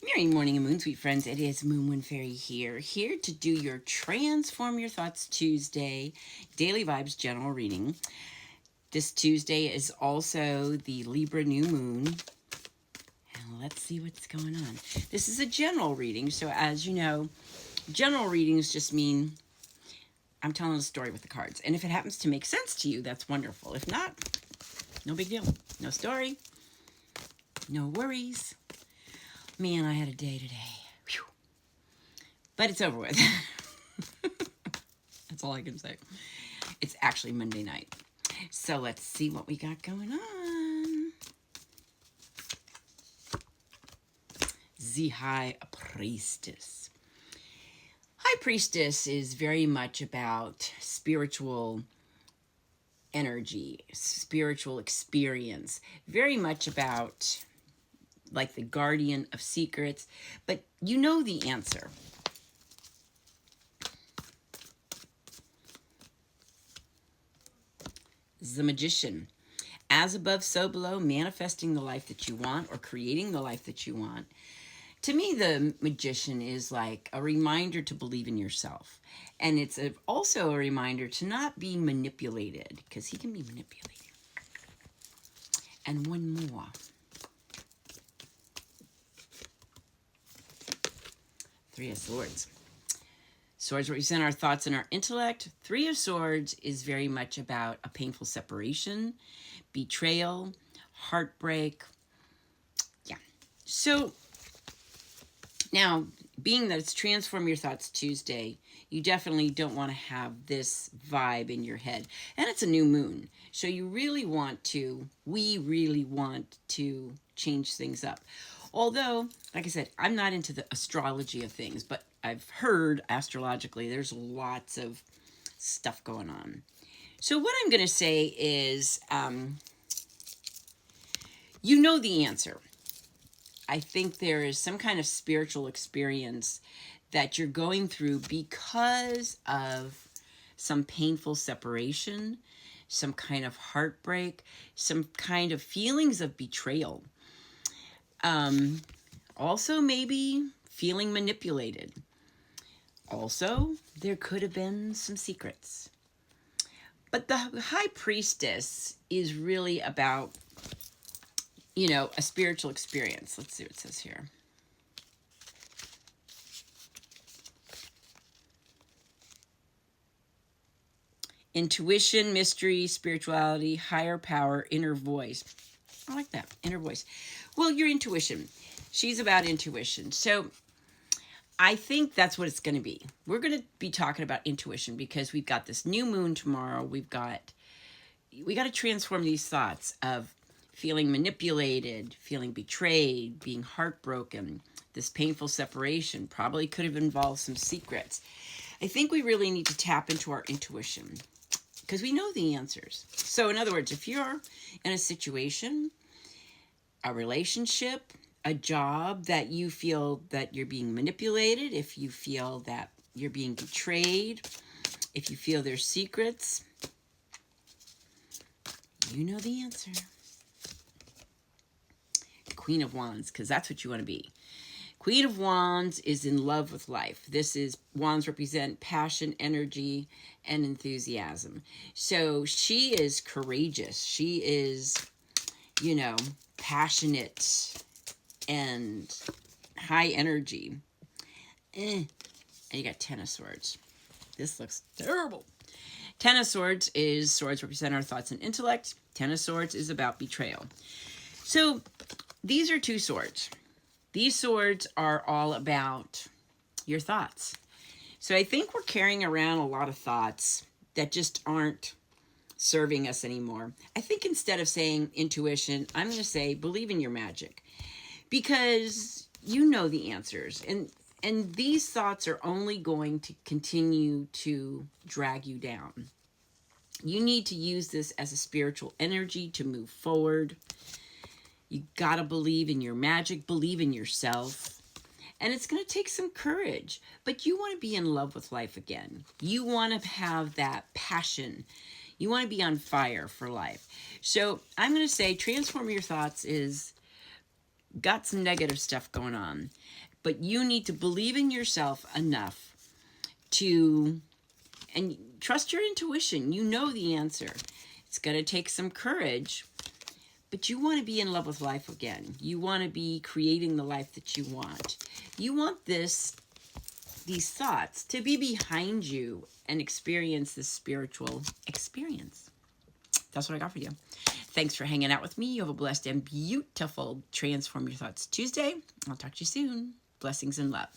Merry morning and moon, sweet friends. It is Moonwind Fairy here to do your Transform Your Thoughts Tuesday Daily Vibes General Reading. This Tuesday is also the Libra new moon. And let's see what's going on. This is a general reading, so as you know, general readings just mean I'm telling a story with the cards. And if it happens to make sense to you, that's wonderful. If not, no big deal. No story, no worries. Man, I had a day today. Whew. But it's over with. That's all I can say. It's actually Monday night. So let's see what we got going on. The High Priestess. High Priestess is very much about spiritual energy, spiritual experience, very much about like the guardian of secrets, but you know the answer. The Magician. As above, so below, manifesting the life that you want or creating the life that you want. To me, the Magician is like a reminder to believe in yourself. And it's also a reminder to not be manipulated, because he can be manipulated. And one more. Three of Swords. Swords represent our thoughts and our intellect. Three of Swords is very much about a painful separation, betrayal, heartbreak. Yeah. So now, being that it's Transform Your Thoughts Tuesday, you definitely don't want to have this vibe in your head. And it's a new moon. So we really want to change things up. Although, like I said, I'm not into the astrology of things, but I've heard astrologically there's lots of stuff going on. So what I'm going to say is, you know the answer. I think there is some kind of spiritual experience that you're going through because of some painful separation, some kind of heartbreak, some kind of feelings of betrayal. Also, maybe feeling manipulated. Also, there could have been some secrets. But the High Priestess is really about, a spiritual experience. Let's see what it says here. Intuition, mystery, spirituality, higher power, inner voice. I like that, inner voice. Well, your intuition. She's about intuition. So I think that's what it's going to be. We're going to be talking about intuition because we've got this new moon tomorrow. We got to transform these thoughts of feeling manipulated, feeling betrayed, being heartbroken. This painful separation probably could have involved some secrets. I think we really need to tap into our intuition because we know the answers. So in other words, if you're in a situation, a relationship, a job that you feel that you're being manipulated, if you feel that you're being betrayed, if you feel there's secrets, you know the answer. Queen of Wands, because that's what you want to be. Queen of Wands is in love with life. Wands represent passion, energy, and enthusiasm. So she is courageous. She is, passionate and high energy. And you got Ten of Swords. This looks terrible. Ten of Swords represent our thoughts and intellect. Ten of Swords is about betrayal. So these are two swords. These swords are all about your thoughts. So I think we're carrying around a lot of thoughts that just aren't serving us anymore. I think instead of saying intuition, I'm going to say believe in your magic. Because you know the answers. And these thoughts are only going to continue to drag you down. You need to use this as a spiritual energy to move forward. You gotta believe in your magic, believe in yourself. And it's gonna take some courage, but you wanna be in love with life again. You wanna have that passion. You wanna be on fire for life. So I'm gonna say transform your thoughts is got some negative stuff going on. But you need to believe in yourself enough to, and trust your intuition. You know the answer. It's going to take some courage, but you want to be in love with life again. You want to be creating the life that you want. You want these thoughts to be behind you and experience this spiritual experience. That's what I got for you. Thanks for hanging out with me. You have a blessed and beautiful Transform Your Thoughts Tuesday. I'll talk to you soon. Blessings and love.